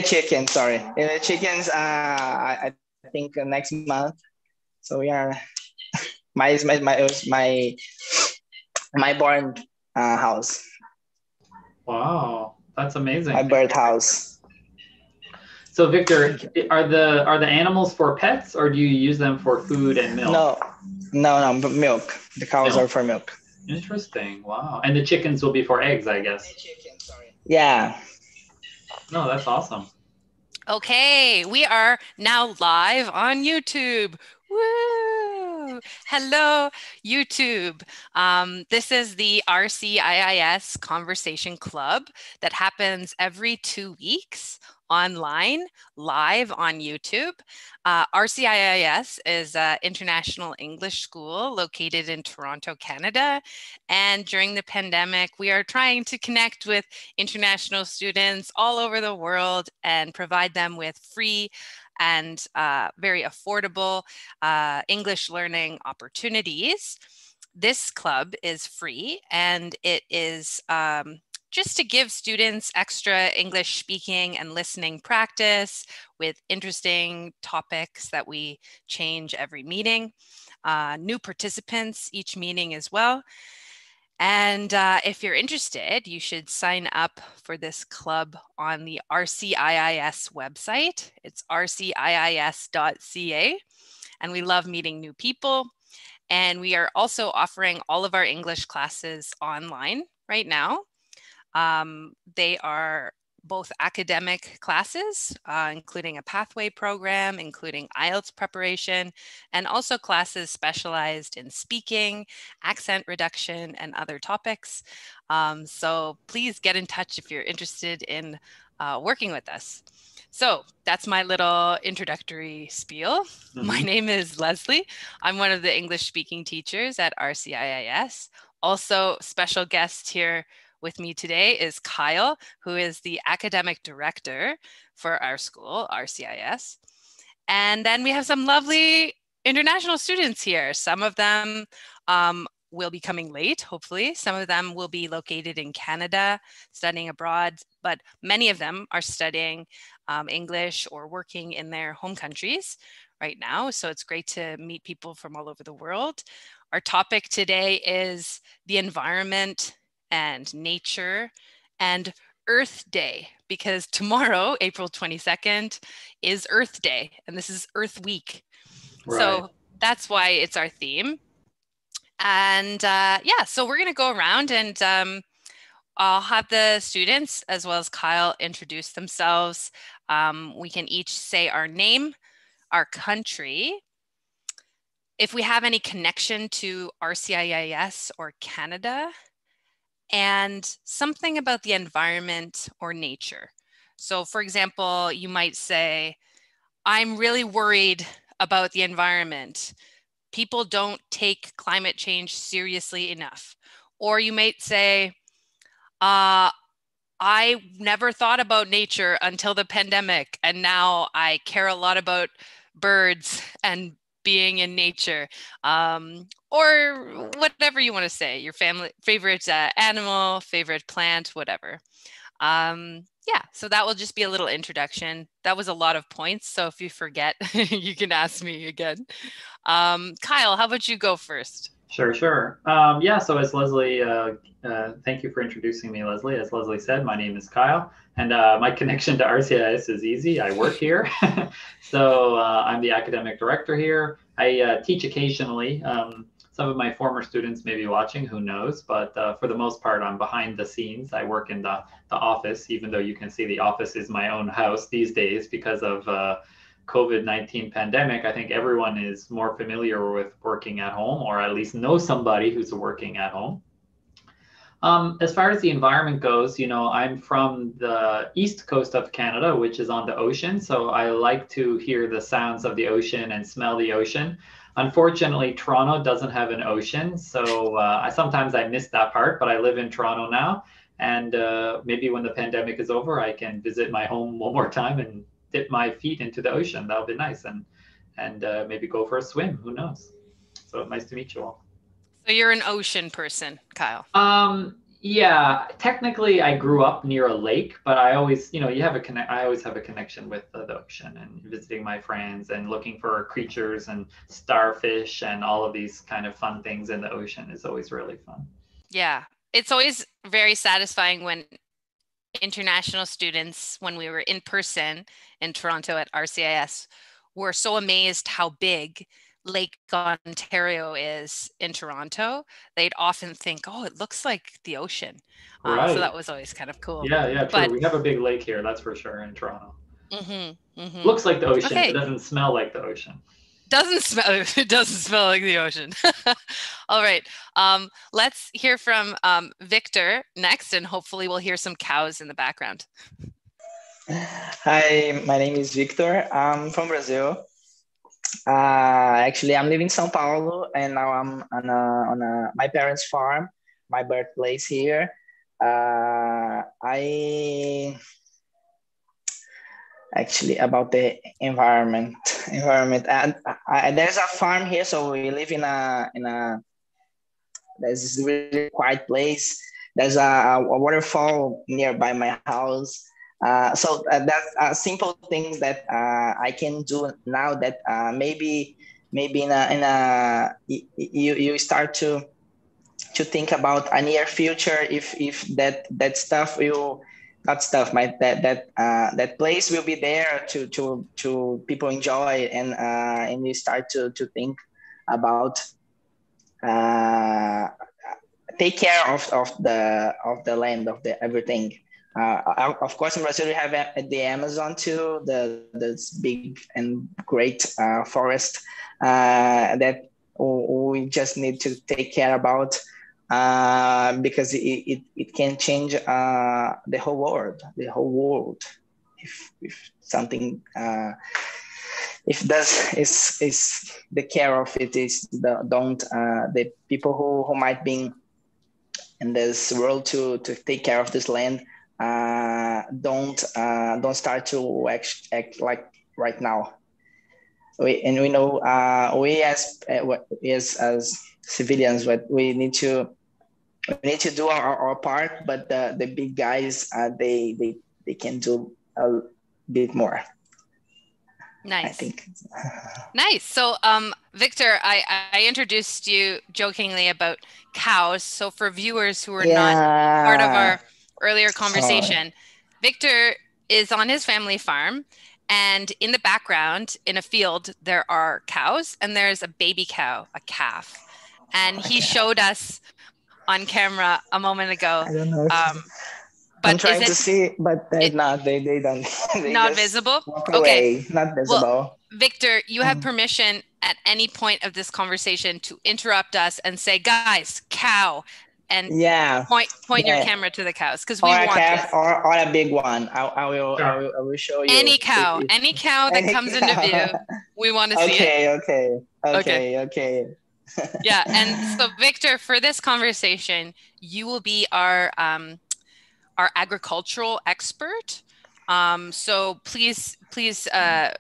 chicken, sorry. Chickens, I think next month. So we are my my born house, Wow, that's my amazing. bird house. So Victor, are the animals for pets or do you use them for food and milk? No, no, but milk. The cows are Milk. for milk. Interesting. Wow. And the chickens will be for eggs, I guess. Yeah. No, that's awesome. Okay, we are now live on YouTube. Woo! Hello, YouTube. This is the RCIIS Conversation Club that happens every 2 weeks online, live on YouTube. RCIIS is an international English school located in Toronto, Canada. And during the pandemic, we are trying to connect with international students all over the world and provide them with free and very affordable English learning opportunities. This club is free and it is just to give students extra English speaking and listening practice with interesting topics that we change every meeting. New participants each meeting as well. And if you're interested, you should sign up for this club on the RCIIS website. It's rciis.ca. And we love meeting new people. And we are also offering all of our English classes online right now. They are both academic classes, including a pathway program, including IELTS preparation, and also classes specialized in speaking, accent reduction, and other topics. So please get in touch if you're interested in working with us. So that's my little introductory spiel. My name is Leslie. I'm one of the English speaking teachers at RCIIS. Also, special guest here with me today is Kyle, who is the academic director for our school, RCIS. And then we have some lovely international students here. Some of them will be coming late, hopefully. Some of them will be located in Canada, studying abroad, but many of them are studying English or working in their home countries right now. So it's great to meet people from all over the world. Our topic today is the environment and nature and Earth Day, because tomorrow, April 22nd, is Earth Day, and this is Earth Week. Right. So that's why it's our theme. And yeah, so we're going to go around and I'll have the students as well as Kyle introduce themselves. We can each say our name, our country, if we have any connection to RCIIS or Canada, and something about the environment or nature. So for example, you might say, I'm really worried about the environment. People don't take climate change seriously enough. Or you might say, I never thought about nature until the pandemic, and now I care a lot about birds and being in nature, or whatever you want to say, your family favorite animal, favorite plant, whatever. Yeah, so that will just be a little introduction. That was a lot of points, so if you forget, you can ask me again. Kyle, how about you go first? Sure. Yeah, so as Leslie, thank you for introducing me, Leslie. As Leslie said, my name is Kyle, and my connection to RCIS is easy. I work here. So I'm the academic director here. I teach occasionally. Some of my former students may be watching, who knows, but for the most part, I'm behind the scenes. I work in the office, even though you can see the office is my own house these days because of COVID-19 pandemic. I think everyone is more familiar with working at home, or at least know somebody who's working at home. As far as the environment goes, I'm from the east coast of Canada, which is on the ocean. So I like to hear the sounds of the ocean and smell the ocean. Unfortunately, Toronto doesn't have an ocean. So sometimes I miss that part, but I live in Toronto now. And maybe when the pandemic is over, I can visit my home one more time and dip my feet into the ocean. That would be nice. And maybe go for a swim. Who knows? So nice to meet you all. So you're an ocean person, Kyle. Yeah, technically I grew up near a lake, but I always, you have I always have a connection with the ocean and visiting my friends and looking for creatures and starfish and all of these kind of fun things in the ocean is always really fun. Yeah, it's always very satisfying when international students, when we were in person in Toronto at RCIS, were so amazed how big Lake Ontario is in Toronto. They'd often think, oh, it looks like the ocean. Right. So that was always kind of cool. Yeah, true. But we have a big lake here, that's for sure, in Toronto. Mm-hmm. Looks like the ocean. Okay. It doesn't smell like the ocean. It doesn't smell like the ocean. All right. Let's hear from Victor next, and hopefully we'll hear some cows in the background. Hi, my name is Victor. I'm from Brazil. Actually, I'm living in São Paulo, and now I'm on my parents' farm, my birthplace here. I actually about the environment, and there's a farm here, so we live in a there's this really quiet place. There's a waterfall nearby my house. So that's simple things that I can do now that maybe you start to think about a near future if that stuff will not stuff my that place will be there to people enjoy and you start to think about uh, take care of the land of the everything. Of course, in Brazil we have the Amazon too, this big and great forest that we just need to take care about because it can change the whole world if something if does is the care of it is the people who might be in this world to take care of this land don't start to act like right now. We know we as civilians, what we need to do our part, but the big guys they can do a bit more. Nice. I think. Nice. So, Victor, I introduced you jokingly about cows. So for viewers who are not part of our earlier conversation, Victor is on his family farm, and in the background, in a field, there are cows, and there's a baby cow, a calf. And he showed us on camera a moment ago. I don't know. But I'm trying to see, but they don't. They not just visible? walk away. Not visible. Well, Victor, you have permission at any point of this conversation to interrupt us and say, guys, cow, and point your camera to the cows, because we want this. Or a big one. I will show you. Any cow that comes into view, we want to see it. Okay. Yeah, and so Victor, for this conversation, you will be our agricultural expert. So please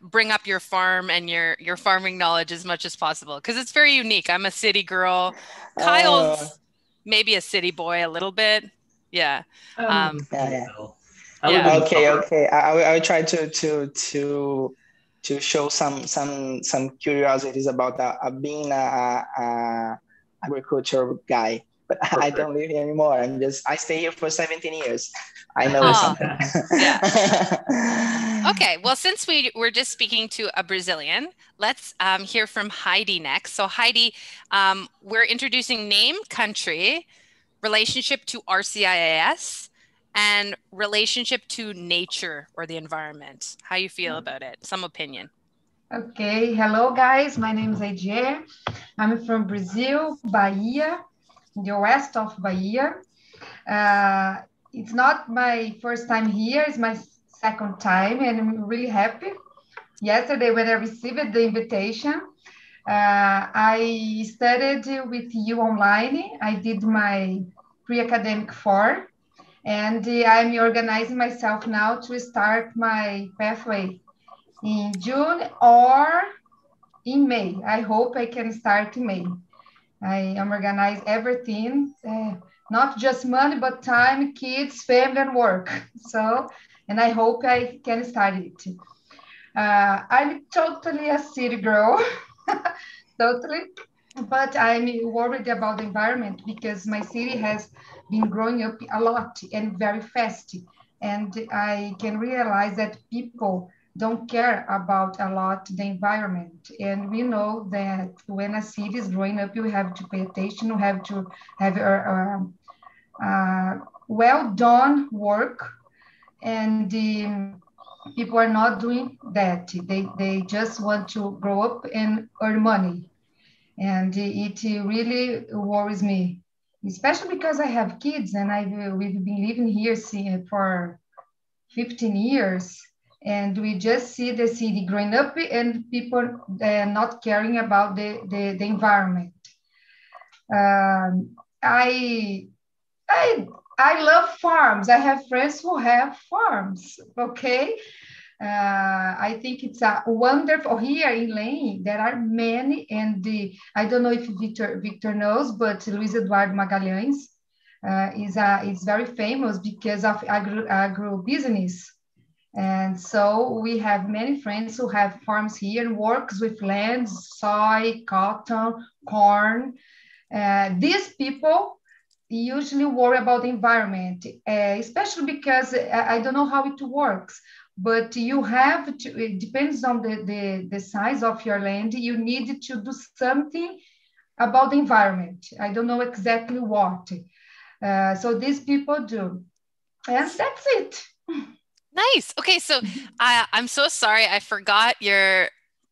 bring up your farm and your farming knowledge as much as possible, because it's very unique. I'm a city girl. Kyle's maybe a city boy a little bit. Yeah. Okay. I will try to show some curiosities about being a agricultural guy. But perfect. I don't live here anymore. I stay here for 17 years. I know something. Yeah. Okay. Well, since we're just speaking to a Brazilian, let's hear from Heidi next. So Heidi, we're introducing name, country, relationship to RCIIS, and relationship to nature or the environment. How you feel about it? Some opinion. Okay. Hello, guys. My name is Aidje. I'm from Brazil, Bahia, the west of Bahia. It's not my first time here, it's my second time, and I'm really happy. Yesterday, when I received the invitation, I studied with you online. I did my pre-academic 4, and I'm organizing myself now to start my pathway in June or in May. I hope I can start in May. I am organizing everything not just money, but time, kids, family, and work. So, and I hope I can start it. I'm totally a city girl, totally. But I'm worried about the environment because my city has been growing up a lot and very fast. And I can realize that people don't care about a lot the environment. And we know that when a city is growing up, you have to pay attention, you have to have well done work. And people are not doing that. They just want to grow up and earn money. And it really worries me, especially because I have kids and we've been living here for 15 years. And we just see the city growing up and people not caring about the environment. I I I love farms. I have friends who have farms. Okay, I think it's a wonderful here in Lane. There are many, and I don't know if Victor knows, but Luiz Eduardo Magalhães is very famous because of agro business. And so we have many friends who have farms here and works with land, soy, cotton, corn. These people usually worry about the environment, especially because I don't know how it works, but you have to, it depends on the size of your land, you need to do something about the environment. I don't know exactly what. So these people do. And that's it. Nice. Okay, so I'm so sorry. I forgot your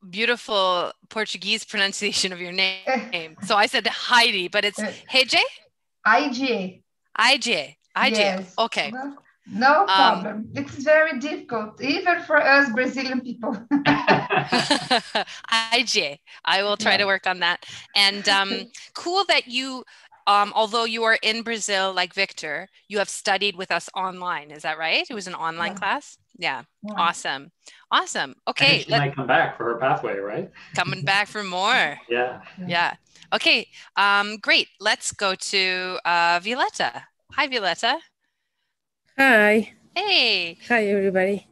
beautiful Portuguese pronunciation of your name. So I said Heidi, but it's Heije? IGA. IGA. IGA. Yes. Okay. No problem. It's very difficult, even for us Brazilian people. IGA. I will try to work on that. And cool that you, although you are in Brazil like Victor, you have studied with us online. Is that right? It was an online class? Yeah. Awesome. Awesome. Okay. She might come back for her pathway, right? Coming back for more. Yeah. Yeah. Okay. Great. Let's go to Violetta. Hi, Violetta. Hi. Hey. Hi, everybody.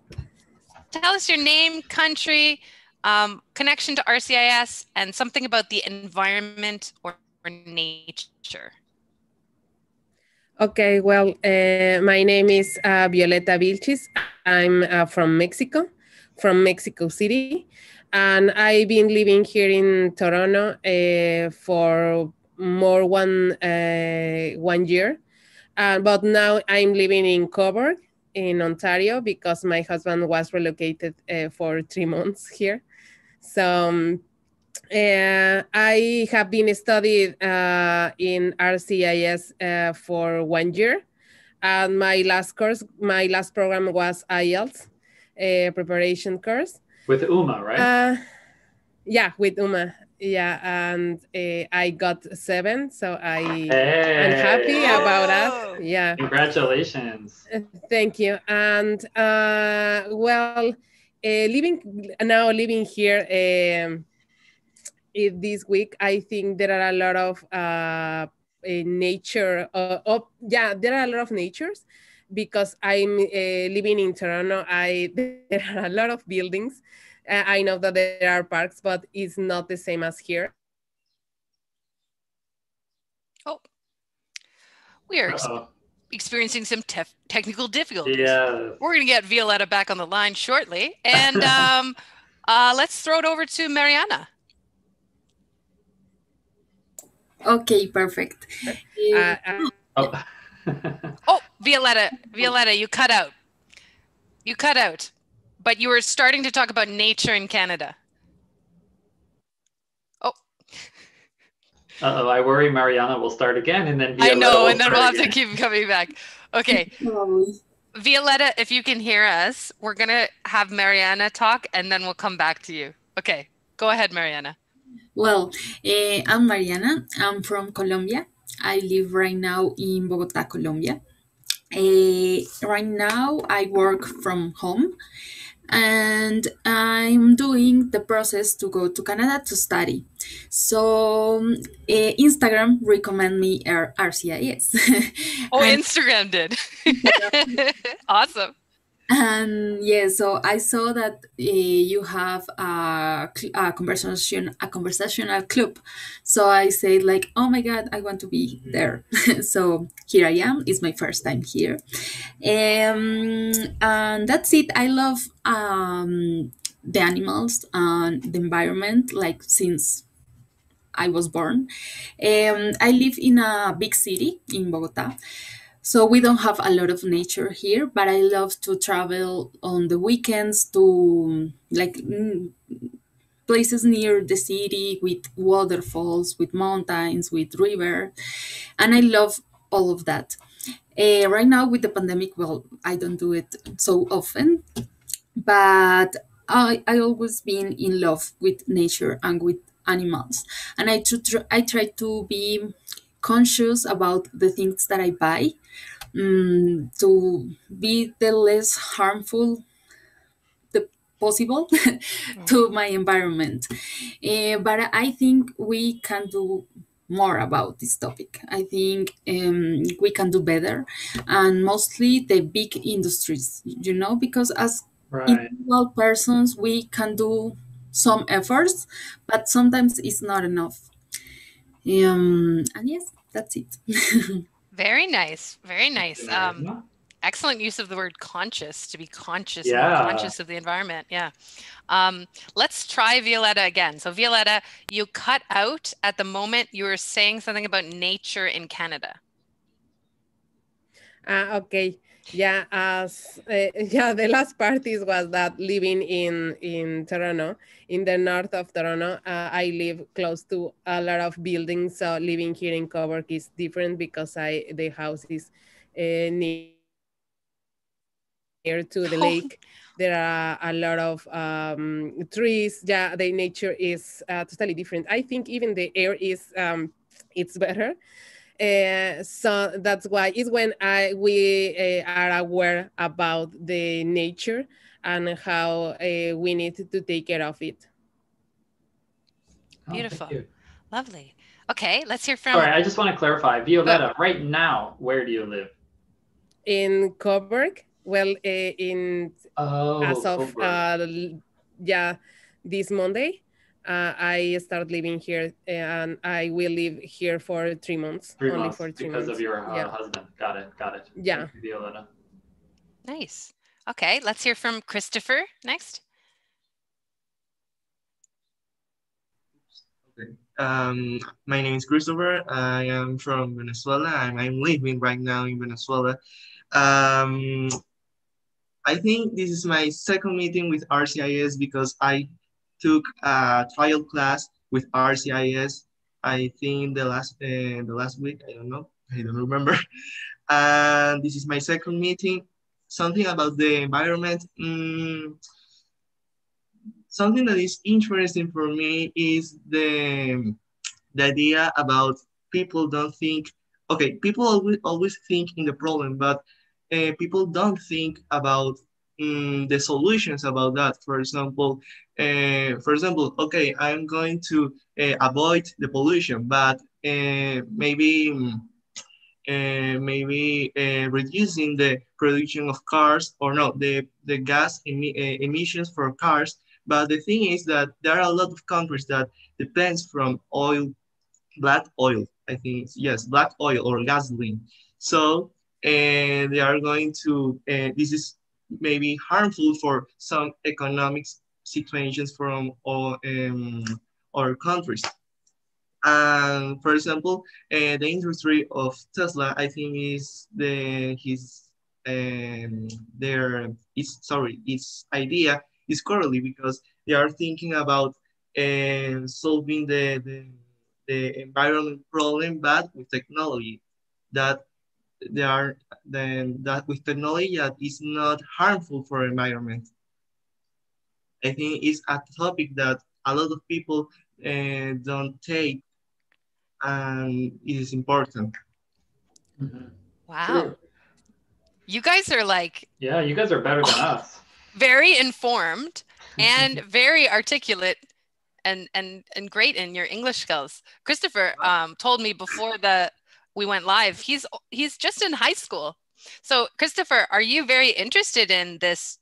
Tell us your name, country, connection to RCIIS, and something about the environment or nature. Okay, well, my name is Violeta Vilchis. I'm from Mexico City. And I've been living here in Toronto for more 1 year. But now I'm living in Cobourg in Ontario because my husband was relocated for 3 months here. So I have been studied in RCIIS for 1 year. And my last program was IELTS preparation course. With UMA, right? Yeah, with UMA. Yeah, and I got 7, so I'm happy about that. Yeah. Congratulations. Thank you. And well, living here this week, I think there are a lot of nature. There are a lot of natures because I'm living in Toronto. There are a lot of buildings. I know that there are parks, but it's not the same as here. Oh, we are experiencing some technical difficulties. Yeah. We're going to get Violetta back on the line shortly. And let's throw it over to Mariana. Okay, perfect. Oh, Violetta, you cut out. But you were starting to talk about nature in Canada. Oh. Uh-oh, I worry Mariana will start again and then Violetta I know, and then we'll have again. to keep coming back. Okay. Violetta, if you can hear us, we're going to have Mariana talk and then we'll come back to you. Okay, go ahead, Mariana. Well, I'm Mariana. I'm from Colombia. I live right now in Bogota, Colombia. Right now, I work from home. and I'm doing the process to go to Canada to study. So Instagram recommend me RCIS. Oh, and Instagram did. Awesome. And yeah, so I saw that you have a conversational club. So I said like, oh my god, I want to be there. So here I am. It's my first time here, and that's it. I love the animals and the environment. Like since I was born, I live in a big city in Bogota, so we don't have a lot of nature here, but I love to travel on the weekends to places near the city with waterfalls, with mountains, with river, and I love all of that. Right now with the pandemic, well, I don't do it so often, but I always been in love with nature and with animals, and I try to be conscious about the things that I buy, to be the less harmful the possible to my environment. But I think we can do more about this topic. I think we can do better, and mostly the big industries, because as Right. individual persons, we can do some efforts, but sometimes it's not enough. And yes, that's it. Very nice. Very Thank you, nice. Mariana. Excellent use of the word conscious, to be conscious, more Yeah. conscious of the environment. Yeah. Let's try Violetta again. So Violetta, you cut out at the moment you were saying something about nature in Canada. Okay. Yeah, yeah, the last part was that living in Toronto, in the north of Toronto, I live close to a lot of buildings. So living here in Coburg is different because the house is near to the lake. There are a lot of trees. Yeah, the nature is totally different. I think even the air it's better. So that's why it's when we are aware about the nature and how we need to take care of it. Oh, Beautiful. thank you. Lovely. Okay, let's hear from... Sorry, I just want to clarify. Violetta, right now, where do you live? In Coburg, well, as of Coburg. yeah, this Monday, I start living here, and I will live here for 3 months. 3 Only months for 3 because months. of your Yeah. husband. Got it. Got it. Yeah. Thank you, Violetta. Nice. Okay, let's hear from Christopher next. Okay. My name is Christopher. I am from Venezuela, and I'm living right now in Venezuela. Um, I think this is my second meeting with RCIS because I took a trial class with RCIS. I think the last week. I don't remember. And this is my second meeting. Something about the environment. Something that is interesting for me is the idea about people don't think, okay, people always think in the problem, but people don't think about the solutions about that. For example, okay, I'm going to avoid the pollution, but maybe reducing the production of cars, or no, the emissions for cars. But the thing is that there are a lot of countries that depends from oil, black oil. I think yes, black oil or gasoline. So they are going to. This is maybe harmful for some economic situations from all other countries. And for example, the industry of Tesla, I think is its idea is correctly because they are thinking about solving the environment problem, but with technology that they are then that with technology that is not harmful for environment. I think it's a topic that a lot of people don't take, and it is important. Mm-hmm. Wow. True. You guys are like... Yeah, you guys are better than us. very informed and very articulate and great in your English skills. Christopher told me before we went live, he's just in high school. So Christopher, are you very interested in this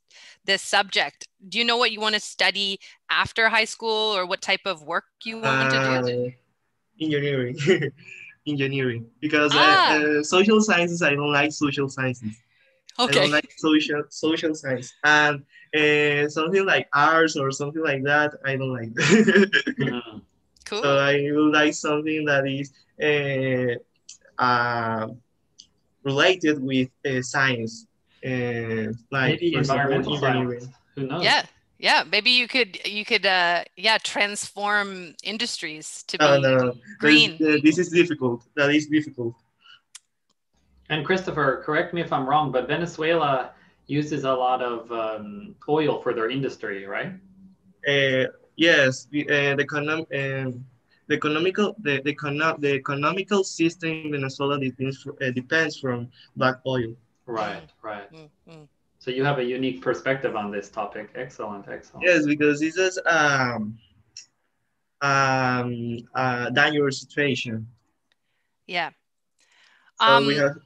subject? Do you know what you want to study after high school, or what type of work you want to do? Engineering. Engineering, because social sciences, I don't like social sciences. Okay. I don't like social science, and something like arts or something like that, I don't like. Cool. So I would like something that is related with science, like maybe for example, environmental engineering. science. Who knows? Yeah. Maybe you could transform industries to be No. green. This is difficult. That is difficult. And Christopher, correct me if I'm wrong, but Venezuela uses a lot of oil for their industry, right? Yes, the economical system in Venezuela depends from black oil. Right. So you have a unique perspective on this topic. Excellent. Yes, because this is a dangerous situation. Yeah. So we have.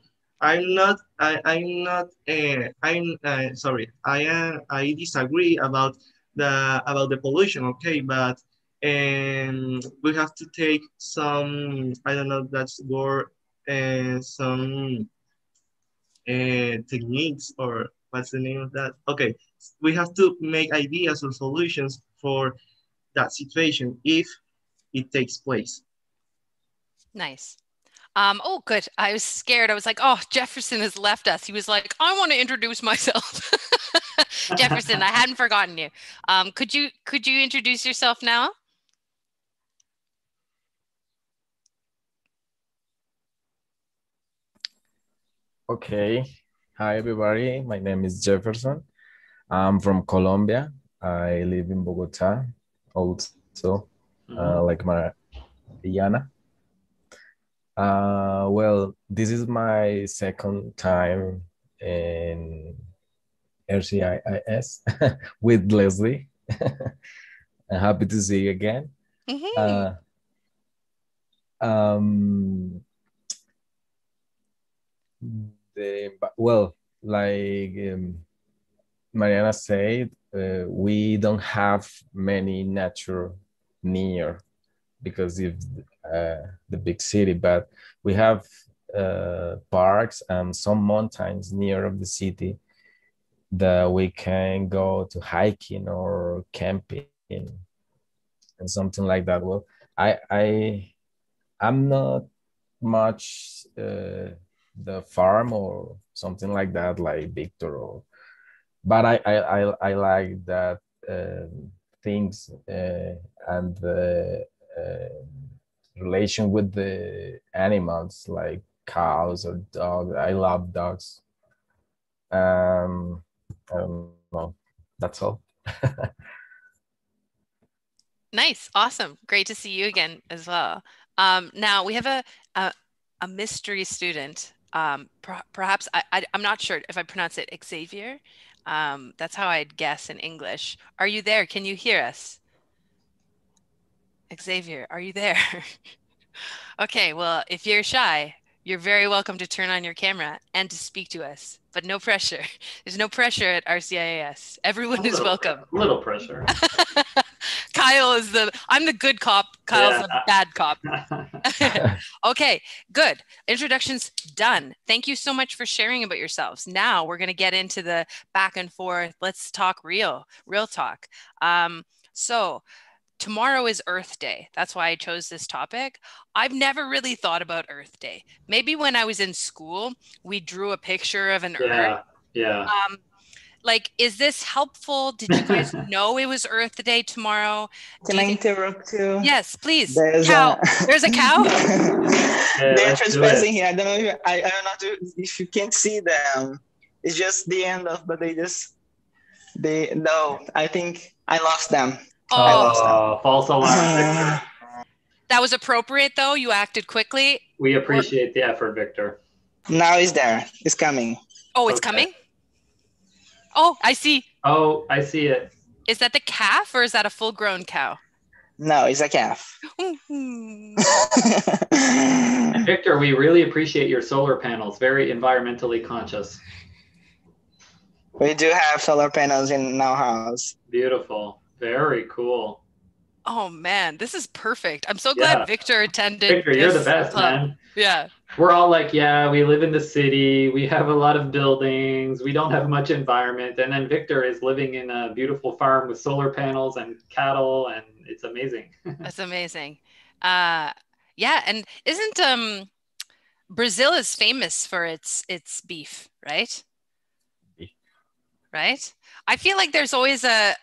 Sorry. I disagree about the pollution. Okay, but we have to take some. I don't know. That's word. Some techniques, or what's the name of that? Okay, we have to make ideas or solutions for that situation if it takes place. Nice. Oh, good. I was scared. I was like, oh, Jefferson has left us. He was like, I want to introduce myself. Jefferson, I hadn't forgotten you. Could you introduce yourself now? Okay. Hi, everybody. My name is Jefferson. I'm from Colombia. I live in Bogota also, like Mariana. Well, this is my second time in RCIIS with Leslie. I'm happy to see you again. Well, like Mariana said, we don't have many nature near because of the big city, but we have parks and some mountains near of the city that we can go to hiking or camping and something like that. Well, I'm not much the farm or something like that, like Victor, but I like that things and the relation with the animals like cows or dogs. I love dogs. I don't know. That's all. Nice. Awesome. Great to see you again as well. Now we have a mystery student. Perhaps I'm not sure if I pronounce it Xavier. That's how I'd guess in English. Are you there? Can you hear us? Xavier, are you there? Okay, well, if you're shy, you're very welcome to turn on your camera and to speak to us, but no pressure. There's no pressure at RCIIS. Everyone is welcome. A little pressure. Kyle I'm the good cop. Kyle's the bad cop. Okay, good. Introductions done. Thank you so much for sharing about yourselves. Now we're going to get into the back and forth. Let's talk real talk. So tomorrow is Earth Day. That's why I chose this topic. I've never really thought about Earth Day. Maybe when I was in school, we drew a picture of an Earth. Yeah. Like, is this helpful? Did you guys know it was Earth Day tomorrow? Can I interrupt you? Yes, please. There's There's a cow? They're trespassing here. I don't know if I don't know if you can't see them. It's just the end of, but no, I think I lost them. Oh, false alarm. That was appropriate though. You acted quickly. We appreciate the effort, Victor. Now it's there. It's coming. Oh, it's coming? Oh, I see. Oh, I see it. Is that the calf or is that a full-grown cow? No, it's a calf. And Victor, we really appreciate your solar panels. Very environmentally conscious. We do have solar panels in our house. Beautiful. Very cool. Oh man, this is perfect. I'm so glad Victor attended. Victor, you're the best, man. Yeah. We're all like, yeah, we live in the city. We have a lot of buildings. We don't have much environment. And then Victor is living in a beautiful farm with solar panels and cattle, and it's amazing. That's amazing. Yeah, and isn't Brazil is famous for its beef, right? Right? I feel like there's always a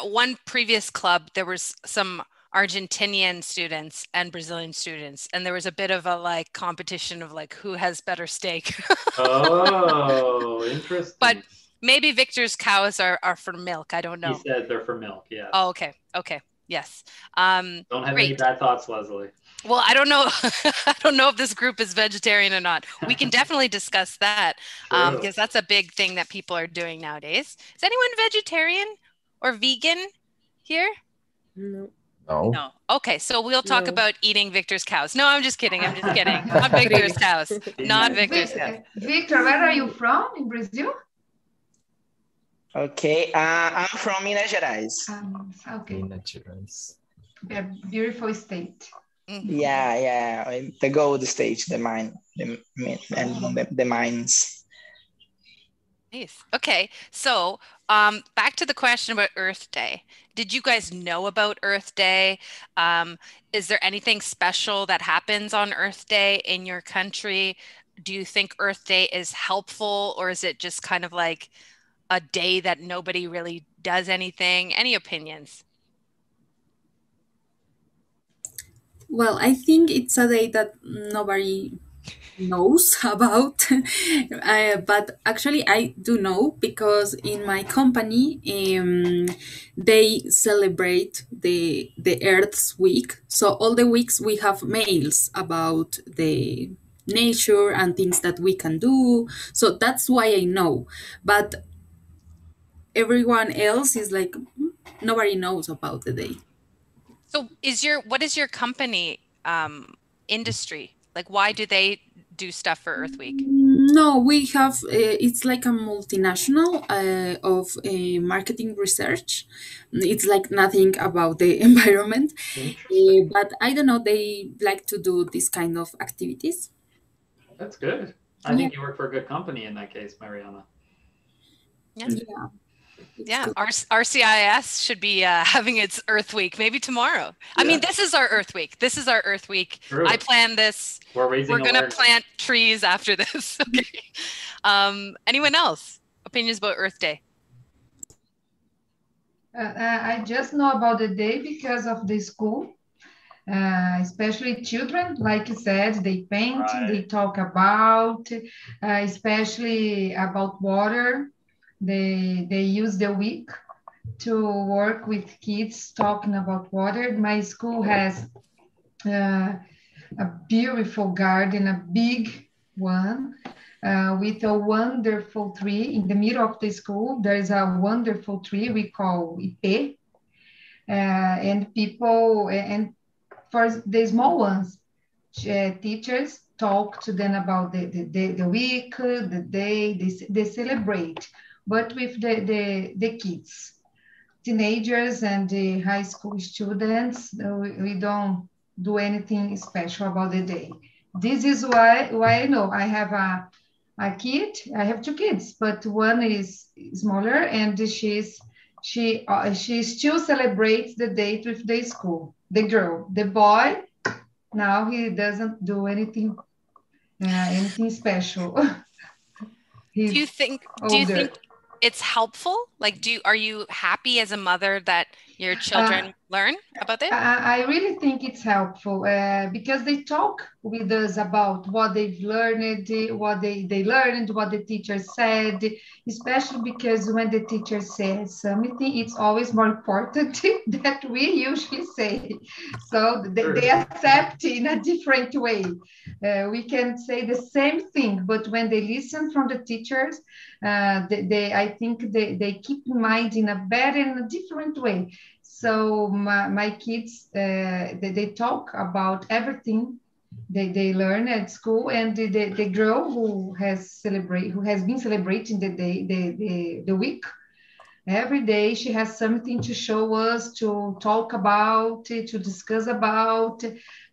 one previous club, there was some Argentinian students and Brazilian students, and there was a bit of a like competition of like who has better steak. Oh, interesting. But maybe Victor's cows are for milk. I don't know. He said they're for milk. Yeah. Oh, okay. Okay. Yes. Don't have any bad thoughts, Leslie. Well, I don't know. I don't know if this group is vegetarian or not. We can definitely discuss that because that's a big thing that people are doing nowadays. Is anyone vegetarian or vegan here? No. No. Okay, so we'll talk about eating Victor's cows. No, I'm just kidding. I'm just kidding. Not Victor's cows. Not Victor's cows. Victor, where are you from in Brazil? Okay, I'm from Minas Gerais. Okay. Minas Gerais. A beautiful state. Yeah, the gold state, the mine, the mines. Nice. Okay, so back to the question about Earth Day. Did you guys know about Earth Day? Is there anything special that happens on Earth Day in your country? Do you think Earth Day is helpful, or is it just kind of like a day that nobody really does anything? Any opinions? Well, I think it's a day that nobody knows about, but actually I do know because in my company they celebrate the Earth's week. So all the weeks we have mails about the nature and things that we can do. So that's why I know. But everyone else is like nobody knows about the day. So what is your company industry? Like why do they do stuff for Earth Week? No, we have, it's like a multinational of marketing research. It's like nothing about the environment, but I don't know, they like to do this kind of activities. That's good. I think you work for a good company in that case, Mariana. Yeah, RCIIS should be having its Earth Week maybe tomorrow. I mean, this is our Earth Week. This is our Earth Week. True. I planned this. We're going to plant trees after this. Okay. Anyone else? Opinions about Earth Day? I just know about the day because of the school, especially children. Like you said, they paint, they talk about, especially about water. They use the week to work with kids talking about water. My school has a beautiful garden, a big one, with a wonderful tree in the middle of the school. There is a wonderful tree we call Ipê, and people, and for the small ones, teachers talk to them about the week, the day, they celebrate. But with the kids, teenagers and the high school students, we don't do anything special about the day. This is why I know I have a kid. I have two kids, but one is smaller, and she still celebrates the date with the school. The girl, the boy, now he doesn't do anything special. Do you think it's helpful? Like, are you happy as a mother that your children learn about it? I really think it's helpful because they talk with us about what they've learned, what they learned, what the teacher said, especially because when the teacher says something, it's always more important that we usually say. So they accept in a different way. We can say the same thing, but when they listen from the teachers, I think they keep in mind in a better and a different way. So my kids, they talk about everything they learn at school, and the girl who has been celebrating the day, the week, every day she has something to show us, to talk about, to discuss about,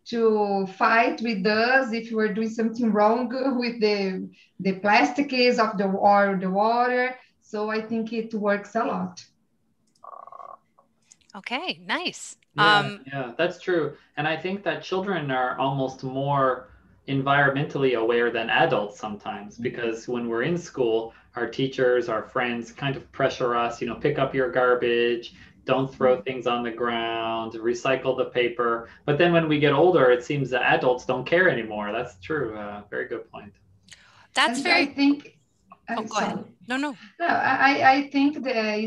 to fight with us if we're doing something wrong with the plastics of the water. So I think it works a lot. Okay, nice. Yeah, that's true. And I think that children are almost more environmentally aware than adults sometimes, because when we're in school, our teachers, our friends kind of pressure us, pick up your garbage, don't throw things on the ground, recycle the paper. But then when we get older, it seems that adults don't care anymore. That's true. Very good point. That's very. I think. Oh, go ahead. No. No, I think the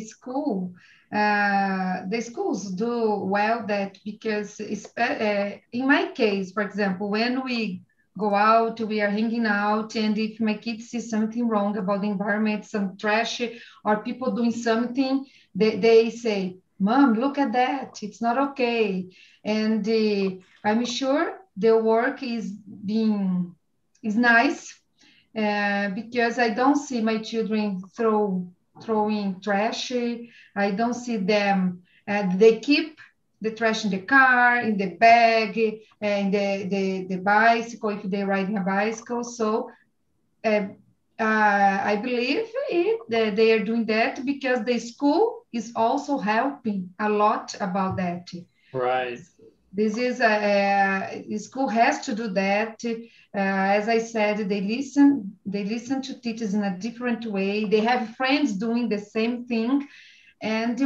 schools do well that because in my case, for example, when we go out, we are hanging out, and if my kids see something wrong about the environment, some trash or people doing something, they say, "Mom, look at that. It's not okay." And I'm sure the work is nice because I don't see my children throwing trash. I don't see them. They keep the trash in the car, in the bag, and the bicycle if they're riding a bicycle. So I believe that they are doing that because the school is also helping a lot about that. Right. This is the school has to do that. As I said, they listen to teachers in a different way. They have friends doing the same thing, and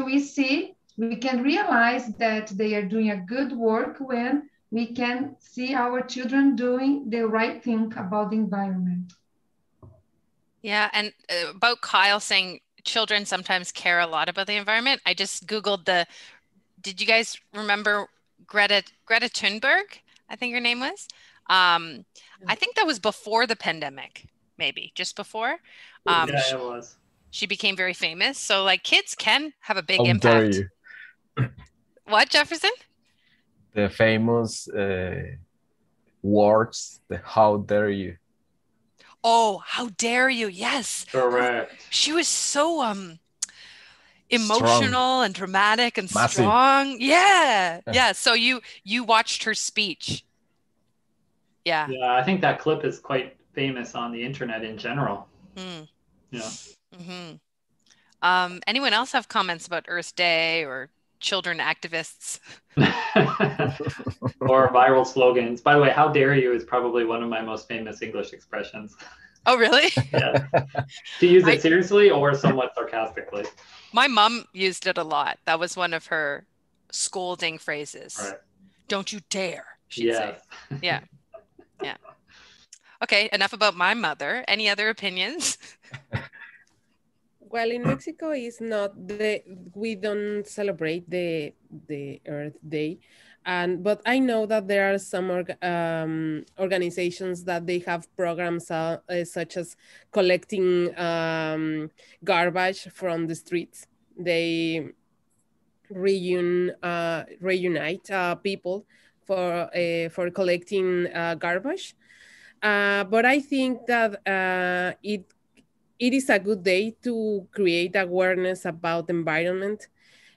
we can realize that they are doing a good work when we can see our children doing the right thing about the environment. Yeah, and about Kyle saying children sometimes care a lot about the environment. I just Googled did you guys remember Greta Thunberg? I think her name was. I think that was before the pandemic, maybe just before. Yeah, it was. She became very famous. So like kids can have a big How impact. dare you? What, Jefferson? The famous words, the how dare you. Oh, how dare you? Yes. Correct. She was so emotional Strong. and dramatic and Massive. strong. Yeah. So you watched her speech. Yeah. Yeah, I think that clip is quite famous on the internet in general. Yeah. Anyone else have comments about Earth Day or children activists? Or viral slogans. By the way, how dare you is probably one of my most famous English expressions. Oh, really? Yeah. To use it seriously or somewhat sarcastically. My mom used it a lot. That was one of her scolding phrases. Right. Don't you dare, she'd say. Yeah. Okay, enough about my mother. Any other opinions? Well, in Mexico, we don't celebrate the Earth Day, but I know that there are some organizations that they have programs such as collecting garbage from the streets. They reunite people for collecting garbage. But I think that it is a good day to create awareness about the environment,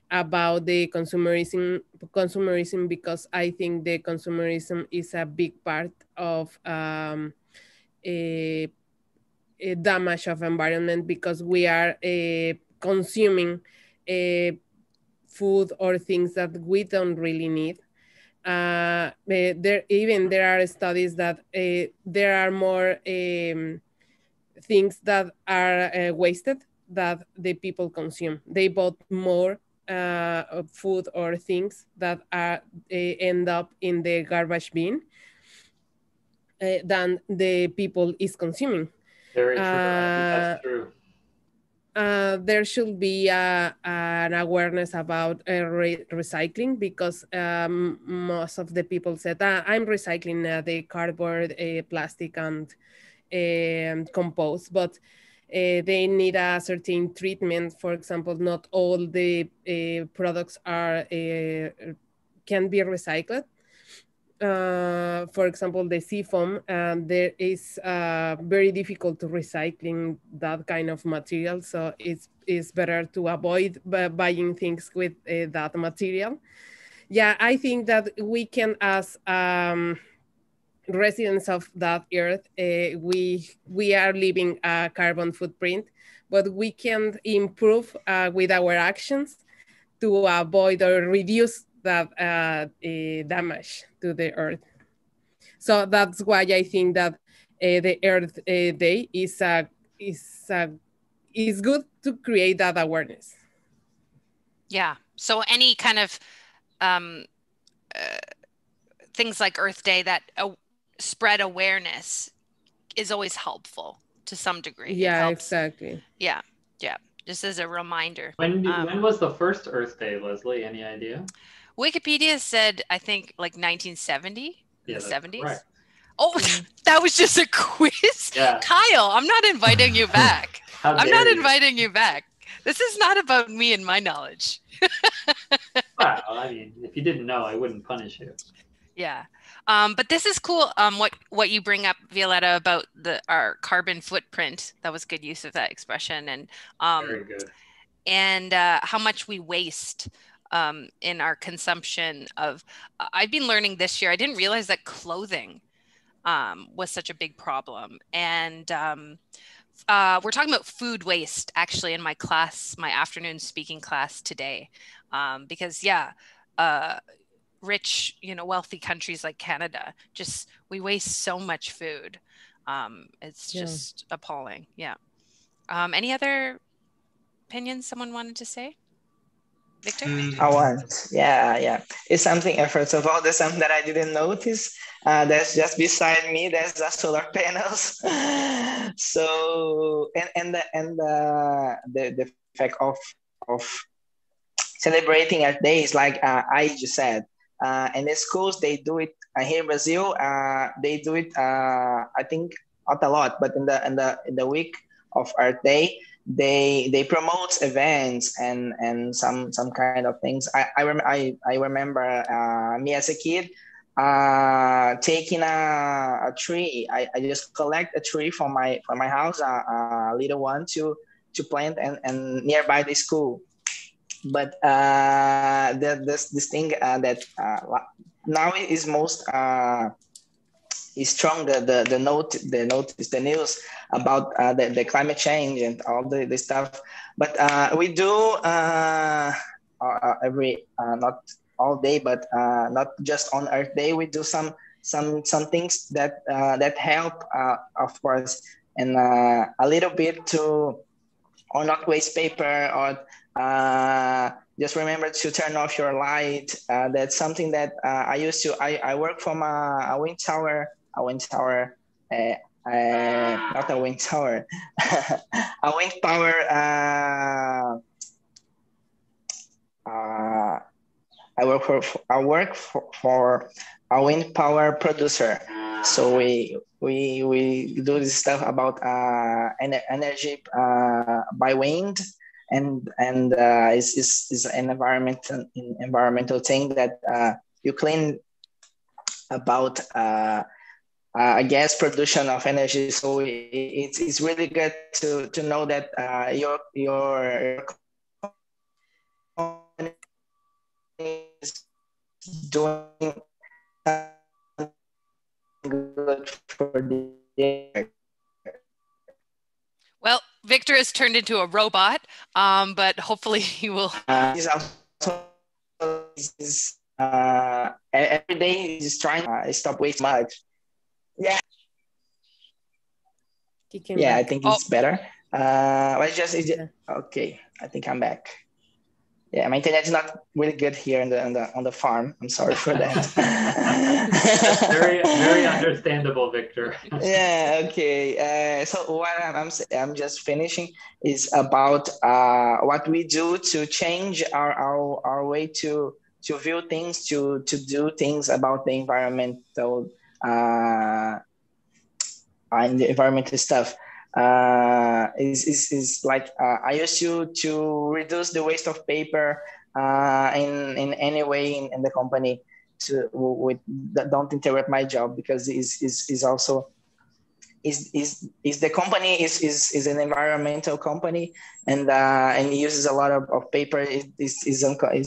about the consumerism, because I think the consumerism is a big part of a damage of environment, because we are consuming food or things that we don't really need. There are studies that there are more things that are wasted that the people consume. They bought more food or things that are end up in the garbage bin than the people is consuming. Very true. I think that's true. There should be an awareness about recycling, because most of the people said, I'm recycling the cardboard, plastic, and compost, but they need a certain treatment. For example, not all the products are can be recycled. For example, the seafoam, there is very difficult to recycling that kind of material. So it's better to avoid buying things with that material. Yeah, I think that we can, as residents of that earth, we are leaving a carbon footprint, but we can improve with our actions to avoid or reduce that damage to the earth. So that's why I think that the Earth Day is good to create that awareness. Yeah. So any kind of things like Earth Day that spread awareness is always helpful to some degree. Yeah, exactly. Yeah. Yeah. Just as a reminder. When was the first Earth Day, Leslie? Any idea? Wikipedia said, I think, like 1970, in the 70s. Correct. Oh, that was just a quiz? Yeah. Kyle, I'm not inviting you back. I'm not you. inviting you back. This is not about me and my knowledge. Well, I mean, if you didn't know, I wouldn't punish you. Yeah. But this is cool. What you bring up, Violetta, about our carbon footprint. That was good use of that expression. And very good. And how much we waste in our consumption of. I've been learning this year. I didn't realize that clothing was such a big problem. And we're talking about food waste actually in my class, my afternoon speaking class today, because rich, wealthy countries like Canada, we waste so much food. It's just appalling. Yeah. Any other opinions someone wanted to say? Victor? I want. Yeah. It's something, first of all, there's something that I didn't notice. That's just beside me. There's the solar panels. So, and the fact of celebrating Earth Day is like I just said. In the schools, they do it here in Brazil. They do it, I think, not a lot, but in the week of Earth Day, they promote events and some kind of things. I remember me as a kid taking a tree. I just collect a tree for my house, a little one to plant and nearby the school. But this thing that now is most is strong, the news about the climate change and all the stuff. But we do every not all day, but not just on Earth Day. We do some things that help, of course, and a little bit to, or not waste paper, or just remember to turn off your light. That's something that I work from a wind tower, not a wind tower, a wind power. I work for a wind power producer. So we do this stuff about energy by wind, and is an environmental thing that you clean about gas production of energy. So it's really good to know that your company is doing good for the air. Well, Victor has turned into a robot, but hopefully he will. He's also every day he's trying to stop wasting much. Yeah. I think it's better. Okay. I think I'm back. Yeah, my internet is not really good here on the farm. I'm sorry for that. That's very understandable, Victor. Yeah. Okay. So what I'm just finishing is about what we do to change our way to view things, to do things about the environmental and the environmental stuff. Is like I used to reduce the waste of paper in any way in the company to with don't interrupt my job, because is also is the company is an environmental company, and uses a lot of paper. Is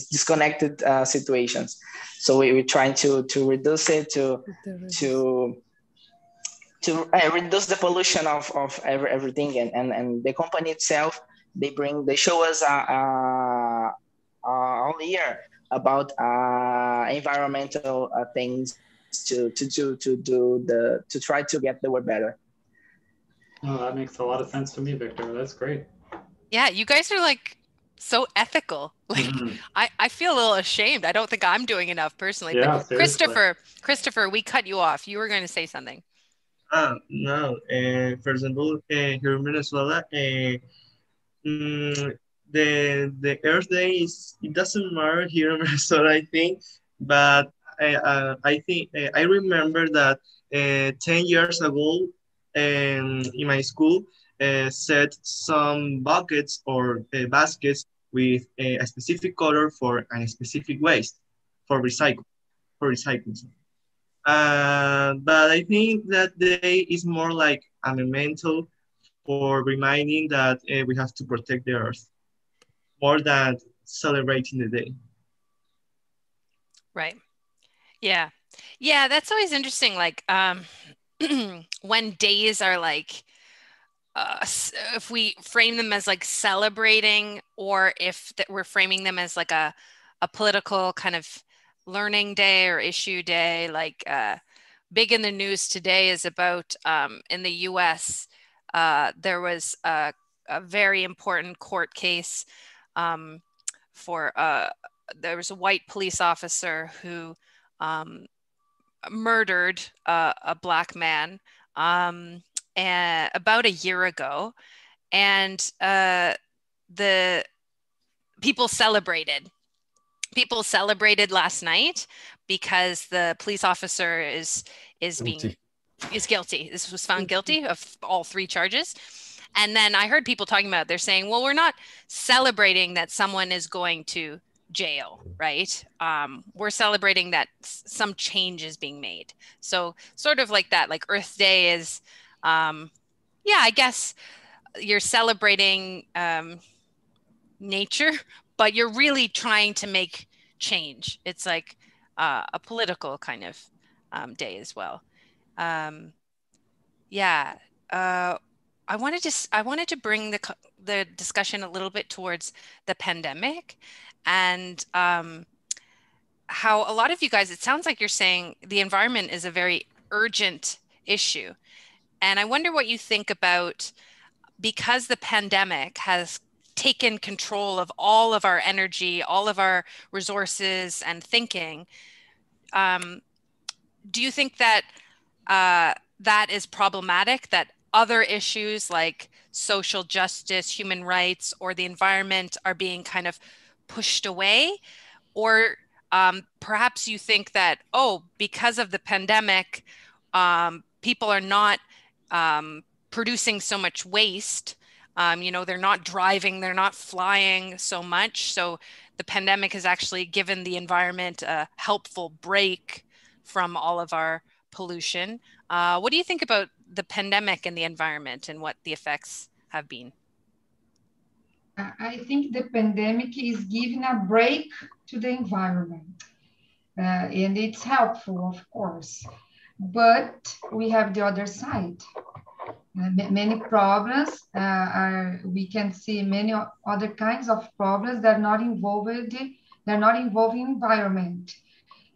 disconnected situations, so we're trying to reduce it to reduce the pollution of everything, and the company itself, they show us all year about environmental things to try to get the world better. Oh, that makes a lot of sense to me, Victor. That's great. Yeah, you guys are like so ethical. Like I feel a little ashamed. I don't think I'm doing enough personally. Yeah, but seriously. Christopher, we cut you off. You were going to say something. No. For example, here in Venezuela, the Earth Day it doesn't matter here in Venezuela, I think, but I think I remember that 10 years ago, in my school, set some buckets or baskets with a specific color for a specific waste for recycling. But I think that day is more like a memento for reminding that we have to protect the earth more than celebrating the day. Right. Yeah. Yeah, that's always interesting. Like when days are like if we frame them as like celebrating, or if we're framing them as like a political kind of learning day or issue day. Like big in the news today is about in the US, there was a very important court case for there was a white police officer who murdered a Black man about a year ago, and the people celebrated last night because the police officer is guilty. This was found guilty of all 3 charges. And then I heard people talking about, they're saying, well, we're not celebrating that someone is going to jail, right? We're celebrating that some change is being made. So sort of like that, like Earth Day is, yeah, I guess you're celebrating nature, but you're really trying to make change. It's like a political kind of day as well. Yeah. I wanted to bring the discussion a little bit towards the pandemic, and how a lot of you guys, it sounds like you're saying the environment is a very urgent issue. And I wonder what you think about, because the pandemic has taken control of all of our energy, all of our resources and thinking. Do you think that that is problematic, that other issues like social justice, human rights, or the environment are being kind of pushed away? Or perhaps you think that, because of the pandemic, people are not producing so much waste. They're not driving, they're not flying so much. So the pandemic has actually given the environment a helpful break from all of our pollution. What do you think about the pandemic and the environment and what the effects have been? I think the pandemic is giving a break to the environment, and it's helpful, of course. But we have the other side. Many problems we can see many other kinds of problems that are not involving environment.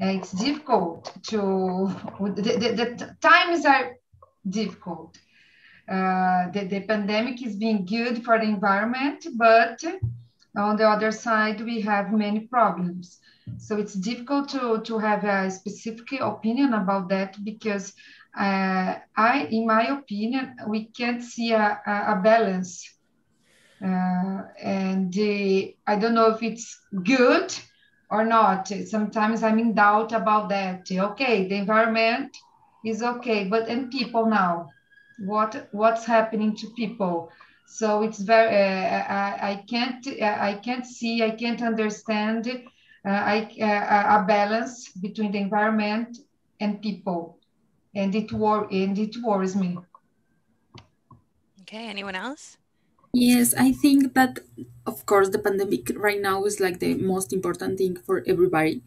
It's difficult the times are difficult. The pandemic is being good for the environment, but On the other side, we have many problems. So it's difficult to have a specific opinion about that because in my opinion, we can't see a balance. I don't know if it's good or not. Sometimes I'm in doubt about that. Okay, the environment is okay, but and people now, what's happening to people? So it's very I can't see, I can't understand a balance between the environment and people, and it worries me. Okay, anyone else? Yes, I think that, of course, the pandemic right now is like the most important thing for everybody.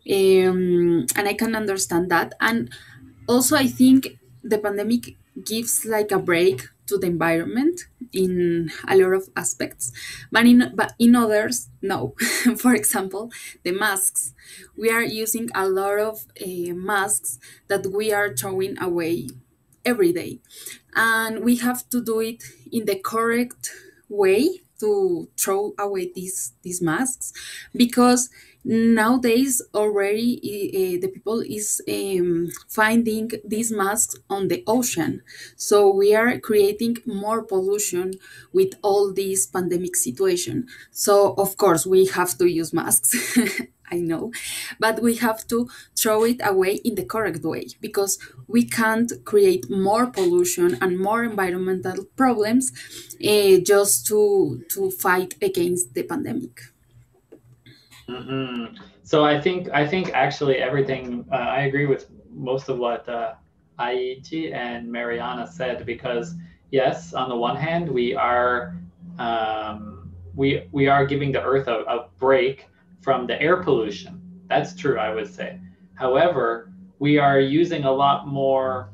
And I can understand that. And also, I think the pandemic gives like a break to the environment in a lot of aspects, but in others, no. For example, the masks. We are using a lot of masks that we are throwing away every day, and we have to do it in the correct way to throw away these masks, because nowadays already the people is finding these masks on the ocean, so we are creating more pollution with all this pandemic situation. So of course we have to use masks. I know, but we have to throw it away in the correct way, because we can't create more pollution and more environmental problems just to fight against the pandemic. Mm-hmm. So I think actually everything I agree with most of what Aichi and Mariana said, because yes, on the one hand we are giving the earth a break from the air pollution. That's true, I would say. However, we are using a lot more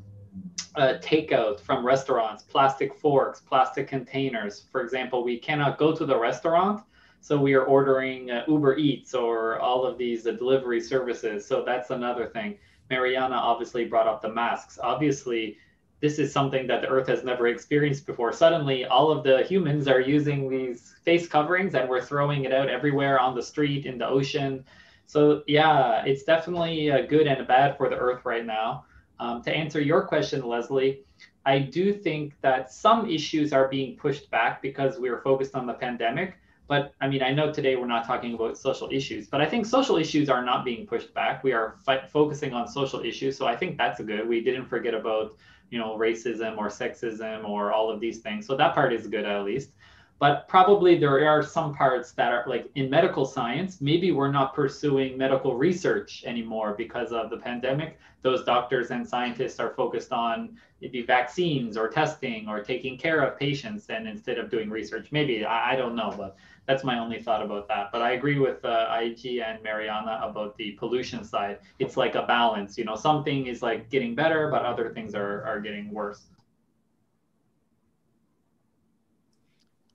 takeout from restaurants, plastic forks, plastic containers. For example, we cannot go to the restaurant, so we are ordering Uber Eats or all of these delivery services. So that's another thing. Mariana obviously brought up the masks. Obviously, this is something that the Earth has never experienced before. Suddenly, all of the humans are using these face coverings, and we're throwing it out everywhere on the street, in the ocean. So yeah, it's definitely good and bad for the Earth right now. To answer your question, Leslie, I do think that some issues are being pushed back because we are focused on the pandemic. But I mean, I know today we're not talking about social issues, but I think social issues are not being pushed back. We are focusing on social issues. So I think that's good. We didn't forget about, racism or sexism or all of these things. So that part is good, at least. But probably there are some parts that are like in medical science, maybe we're not pursuing medical research anymore because of the pandemic. Those doctors and scientists are focused on maybe vaccines or testing or taking care of patients, and instead of doing research. Maybe, I don't know, but that's my only thought about that. But I agree with IG and Mariana about the pollution side. It's like a balance, something is like getting better, but other things are getting worse.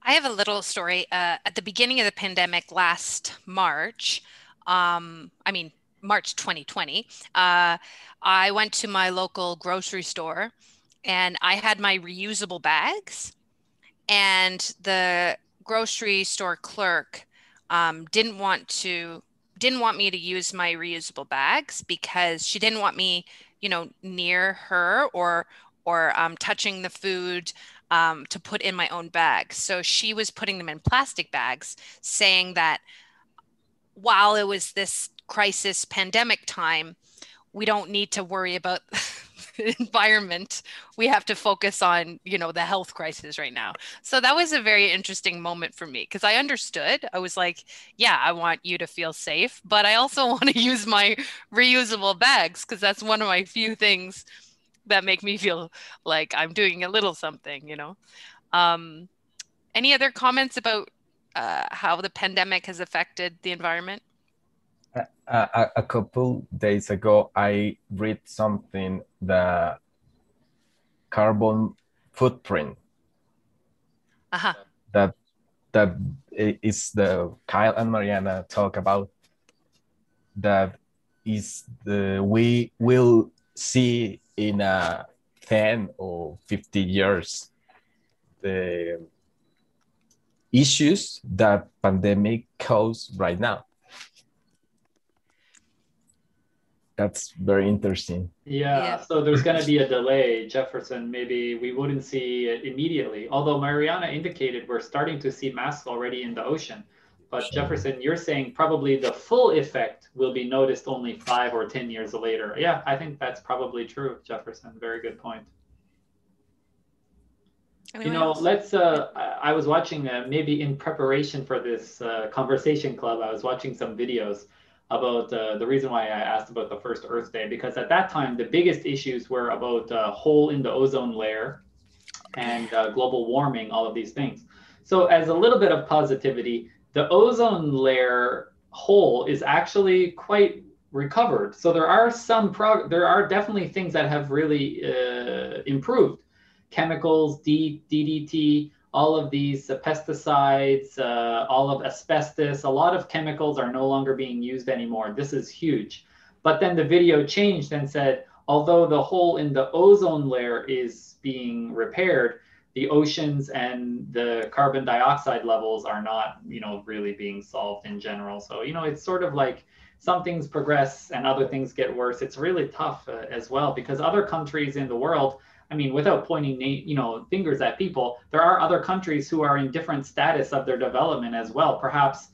I have a little story. At the beginning of the pandemic last March, March 2020, I went to my local grocery store and I had my reusable bags, and the grocery store clerk didn't want me to use my reusable bags because she didn't want me, near her or touching the food to put in my own bag. So she was putting them in plastic bags, saying that while it was this crisis pandemic time, we don't need to worry about the environment. We have to focus on, the health crisis right now. So that was a very interesting moment for me because I understood. I was like, yeah, I want you to feel safe, but I also want to use my reusable bags because that's one of my few things that make me feel like I'm doing a little something, Any other comments about how the pandemic has affected the environment? A couple days ago, I read something, the carbon footprint. Uh-huh. That is the Kyle and Mariana talk about. That is we will see in 10 or 50 years issues that pandemic cause right now. That's very interesting. Yeah, so there's going to be a delay, Jefferson. Maybe we wouldn't see it immediately. Although Mariana indicated we're starting to see masks already in the ocean. But Jefferson, you're saying probably the full effect will be noticed only 5 or 10 years later. Yeah, I think that's probably true, Jefferson. Very good point. Anyone You know, else? let's, I was watching, maybe in preparation for this conversation club, I was watching some videos about the reason why I asked about the first Earth Day, because at that time, the biggest issues were about hole in the ozone layer and global warming, all of these things. So as a little bit of positivity, the ozone layer hole is actually quite recovered. So there are there are definitely things that have really improved. Chemicals, DDT, all of these pesticides, all of asbestos, a lot of chemicals are no longer being used anymore. This is huge. But then the video changed and said, although the hole in the ozone layer is being repaired, the oceans and the carbon dioxide levels are not, really being solved in general. So, it's sort of like some things progress and other things get worse. It's really tough as well, because other countries in the world, I mean, without pointing, fingers at people, there are other countries who are in different status of their development as well. Perhaps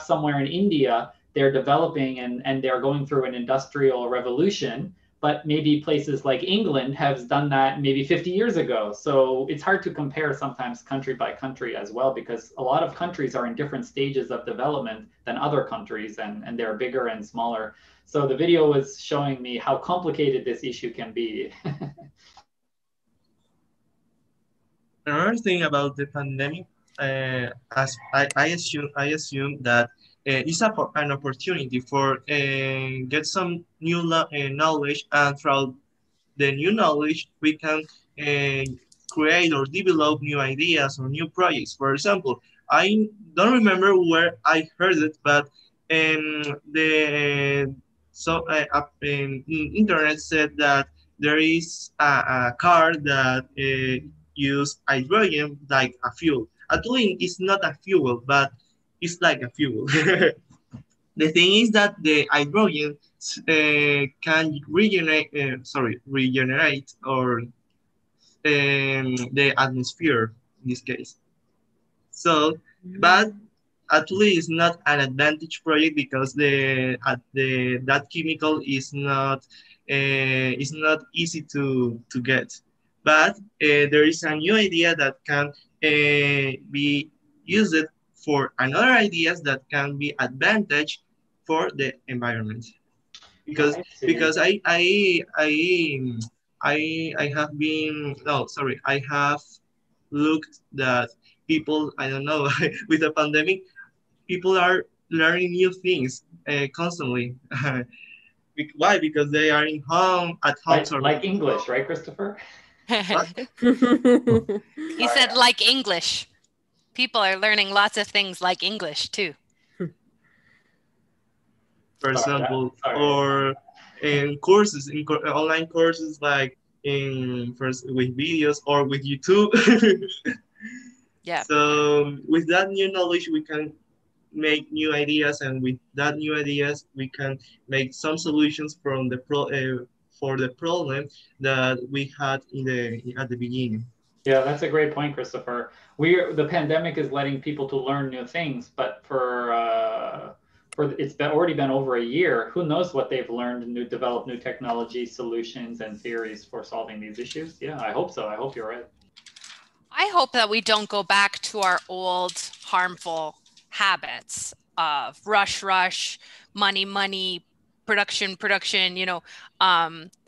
somewhere in India, they're developing and they're going through an industrial revolution, but maybe places like England has done that maybe 50 years ago. So it's hard to compare sometimes country by country as well, because a lot of countries are in different stages of development than other countries, and they're bigger and smaller. So the video was showing me how complicated this issue can be. Another thing about the pandemic, as I assume that it's an opportunity for get some new knowledge, and throughout the new knowledge, we can create or develop new ideas or new projects. For example, I don't remember where I heard it, but internet said that there is a car that use hydrogen like a fuel. Actually, it's not a fuel, but it's like a fuel. The thing is that the hydrogen can regenerate or the atmosphere in this case. So, but actually, it's not an advantage project because that chemical is not easy to get. But there is a new idea that can be used for another ideas that can be advantage for the environment. Because I have been I have looked that people, I don't know, with the pandemic, people are learning new things constantly. Why? Because they are at home. Like English, right, Christopher? He said like English. People are learning lots of things like English too. For example, or in courses, online courses like with videos or with YouTube. Yeah. So with that new knowledge, we can make new ideas, and with that new ideas, we can make some solutions for the problem that we had at the beginning. Yeah, that's a great point, Christopher. The pandemic is letting people to learn new things, but it's already been over a year. Who knows what they've learned, developed new technology solutions and theories for solving these issues. Yeah, I hope so. I hope you're right. I hope that we don't go back to our old harmful habits of rush, money, production,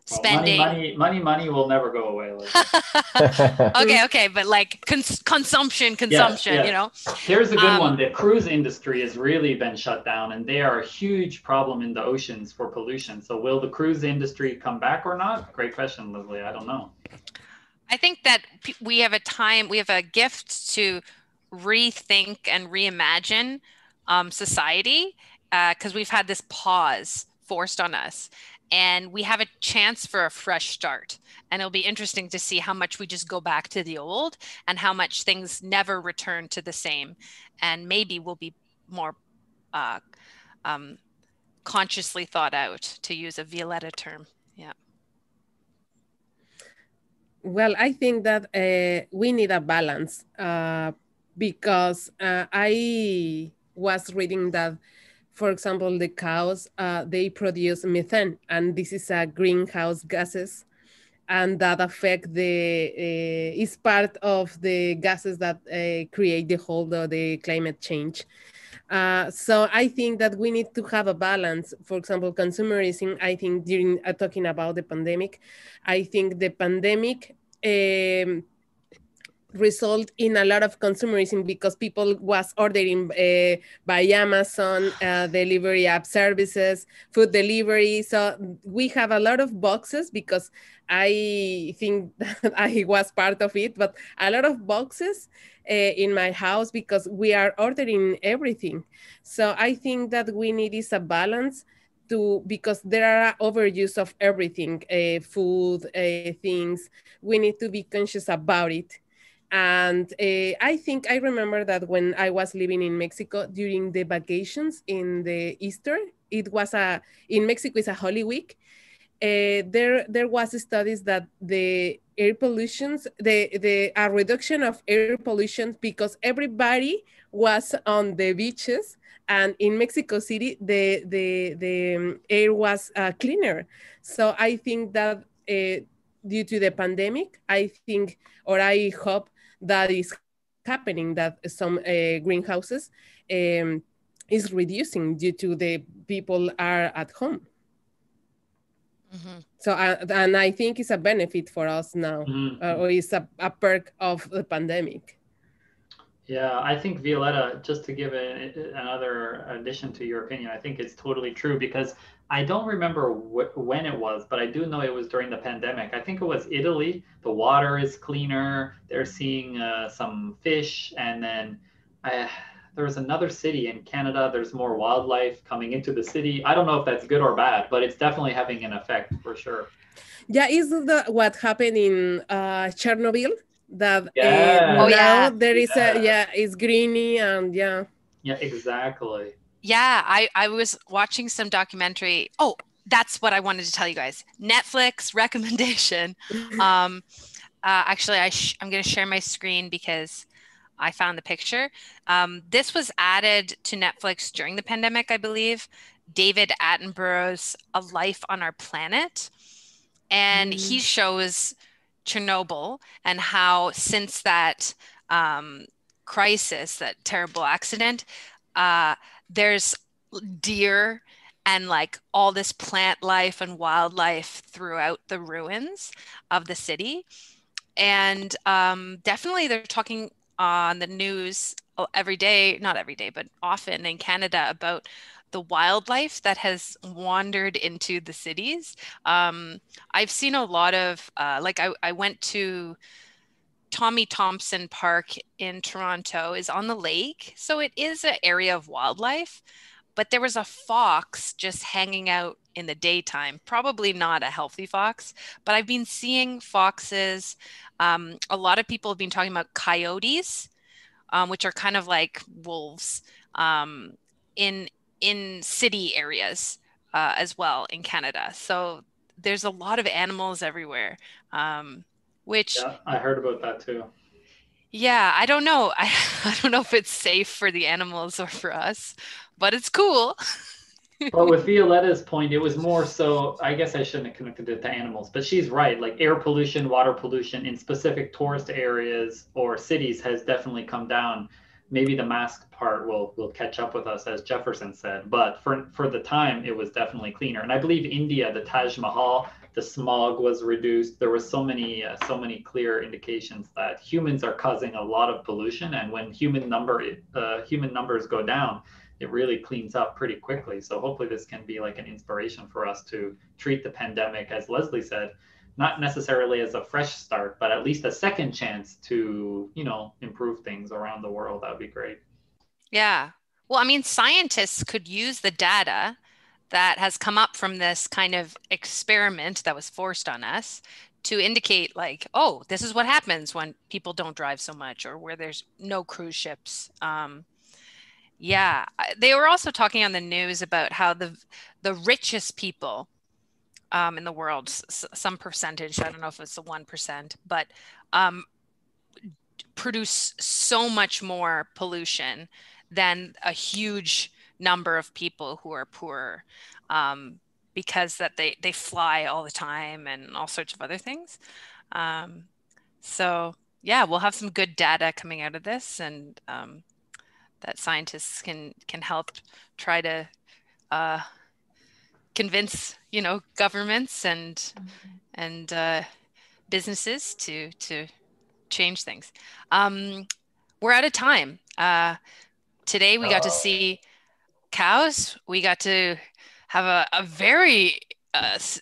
spending. Money will never go away. Okay, but like consumption, yes. Here's a good one. The cruise industry has really been shut down, and they are a huge problem in the oceans for pollution. So will the cruise industry come back or not? Great question, Leslie. I don't know. I think that we have a gift to rethink and reimagine society, because we've had this pause forced on us. and we have a chance for a fresh start. And it'll be interesting to see how much we just go back to the old and how much things never return to the same. And maybe we'll be more consciously thought out, to use a Violetta term. Yeah. Well, I think that we need a balance because I was reading that, for example, the cows, they produce methane, and this is a greenhouse gases, and that affect is part of the gases that create the whole of the climate change. So I think that we need to have a balance. For example, consumerism, I think during talking about the pandemic, I think the pandemic result in a lot of consumerism because people was ordering by Amazon, delivery app services, food delivery. So we have a lot of boxes because I think that I was part of it, but a lot of boxes in my house because we are ordering everything. So I think that we need is a balance because there are overuse of everything, food, things. We need to be conscious about it. And I think I remember that when I was living in Mexico during the vacations in the Easter, it was in Mexico it's a Holy Week. There was studies that the air pollutions, the a reduction of air pollution because everybody was on the beaches, and in Mexico City the air was cleaner. So I think that due to the pandemic, I think, or I hope that is happening, that some greenhouses is reducing due to the people are at home. Mm-hmm. So, and I think it's a benefit for us now, or it's a perk of the pandemic. Yeah, I think Violetta, just to give another addition to your opinion, I think it's totally true because I don't remember when it was, but I do know it was during the pandemic. I think it was Italy. The water is cleaner. They're seeing some fish. And then there was another city in Canada. There's more wildlife coming into the city. I don't know if that's good or bad, but it's definitely having an effect for sure. Yeah, isn't that what happened in Chernobyl? That yeah. There is it's greeny and Yeah, exactly. Yeah, I was watching some documentary. Oh, that's what I wanted to tell you guys. Netflix recommendation. Actually, I'm going to share my screen because I found the picture. This was added to Netflix during the pandemic, I believe. David Attenborough's A Life on Our Planet. And he shows Chernobyl and how since that crisis, that terrible accident, there's deer and like all this plant life and wildlife throughout the ruins of the city. And definitely they're talking on the news every day, not every day, but often in Canada about the wildlife that has wandered into the cities. I've seen a lot of, I went to Tommy Thompson Park in Toronto, is on the lake. So it is an area of wildlife, but there was a fox just hanging out in the daytime, probably not a healthy fox, but I've been seeing foxes. A lot of people have been talking about coyotes, which are kind of like wolves in city areas as well in Canada. So there's a lot of animals everywhere, which... Yeah, I heard about that too. Yeah, I don't know. I don't know if it's safe for the animals or for us, but it's cool. But with Violetta's point, it was more so, I guess I shouldn't have connected it to animals, but she's right. Like air pollution, water pollution in specific tourist areas or cities has definitely come down. Maybe the mask part will catch up with us, as Jefferson said. But for the time, it was definitely cleaner. And I believe India, the Taj Mahal, the smog was reduced. There was so many clear indications that humans are causing a lot of pollution, and when human numbers go down, it really cleans up pretty quickly. So hopefully this can be like an inspiration for us to treat the pandemic, as Leslie said, not necessarily as a fresh start, but at least a second chance to, improve things around the world. That would be great. Yeah. Well, I mean, scientists could use the data that has come up from this kind of experiment that was forced on us to indicate like, oh, this is what happens when people don't drive so much or where there's no cruise ships. Yeah, they were also talking on the news about how the richest people in the world, some percentage, I don't know if it's the 1%, but produce so much more pollution than a huge number of people who are poor, because that they fly all the time and all sorts of other things. So yeah, we'll have some good data coming out of this, and that scientists can help try to convince, you know, governments and businesses to change things. We're out of time. Today we got to see cows. We got to have a very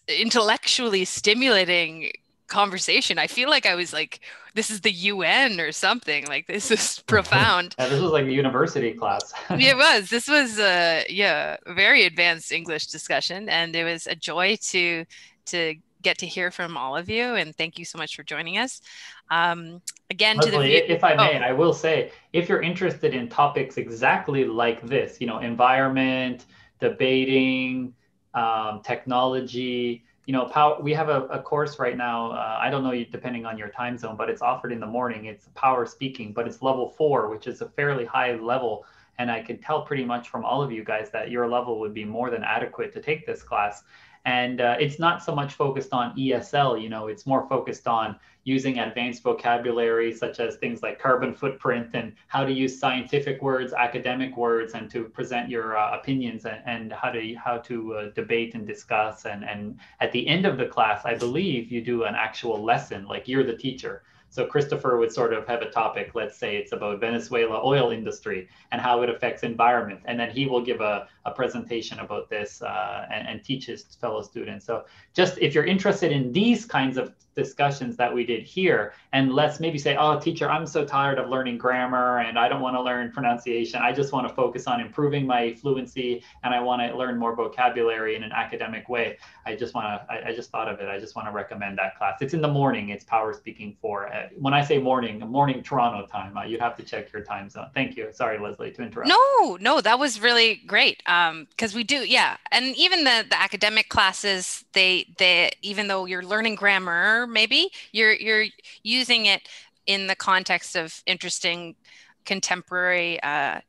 intellectually stimulating conversation. I feel like I was like, this is the UN or something. Like, this is profound. Yeah, this was like a university class. Yeah, it was. This was yeah, very advanced English discussion, and it was a joy to get to hear from all of you, and thank you so much for joining us. Again, Leslie, if I may, I will say, if you're interested in topics exactly like this, you know, environment, debating, technology, you know, we have a course right now. I don't know, depending on your time zone, but it's offered in the morning. It's power speaking, but it's level 4, which is a fairly high level. And I can tell pretty much from all of you guys that your level would be more than adequate to take this class. And it's not so much focused on ESL, you know, it's more focused on using advanced vocabulary, such as things like carbon footprint and how to use scientific words, academic words, and to present your opinions, and how to debate and discuss. And at the end of the class, I believe you do an actual lesson, like you're the teacher. So Christopher would sort of have a topic, let's say it's about Venezuela oil industry and how it affects environment. And then he will give a presentation about this and teach his fellow students. So just if you're interested in these kinds of discussions that we did here, and let's maybe say, oh, teacher, I'm so tired of learning grammar and I don't want to learn pronunciation. I just want to focus on improving my fluency and I want to learn more vocabulary in an academic way. I just thought of it. I just want to recommend that class. It's in the morning. It's Power Speaking 4. When I say morning Toronto time, you have to check your time zone. Thank you. Sorry, Leslie, to interrupt. No, that was really great. Because we do, yeah. And even the academic classes, they even though you're learning grammar, maybe you're using it in the context of interesting contemporary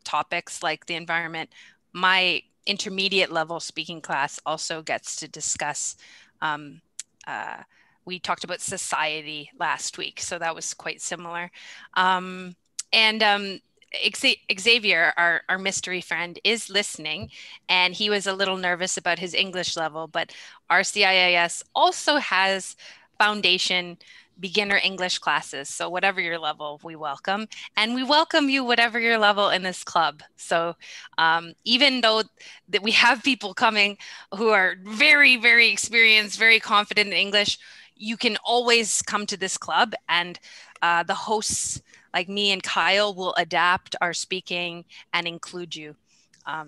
topics like the environment. My intermediate level speaking class also gets to discuss, we talked about society last week, so that was quite similar. Xavier, our mystery friend, is listening, and he was a little nervous about his English level, but RCIIS also has foundation beginner English classes. So whatever your level, we welcome. And we welcome you whatever your level in this club. So even though that we have people coming who are very, very experienced, very confident in English, you can always come to this club, and the hosts like me and Kyle will adapt our speaking and include you.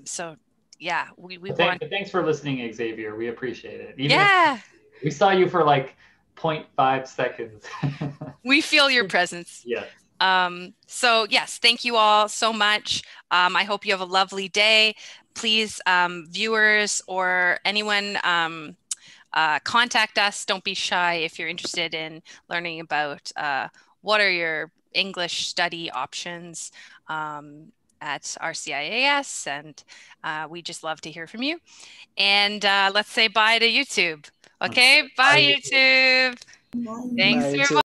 So yeah, we want. Thanks for listening, Xavier. We appreciate it. Even yeah. We saw you for like 0.5 seconds. We feel your presence. Yeah. So yes, thank you all so much. I hope you have a lovely day. Please, viewers or anyone, contact us. Don't be shy if you're interested in learning about what are your English study options at RCIIS, and we just love to hear from you. And let's say bye to YouTube. Okay, bye YouTube. Bye. Thanks. Bye, YouTube.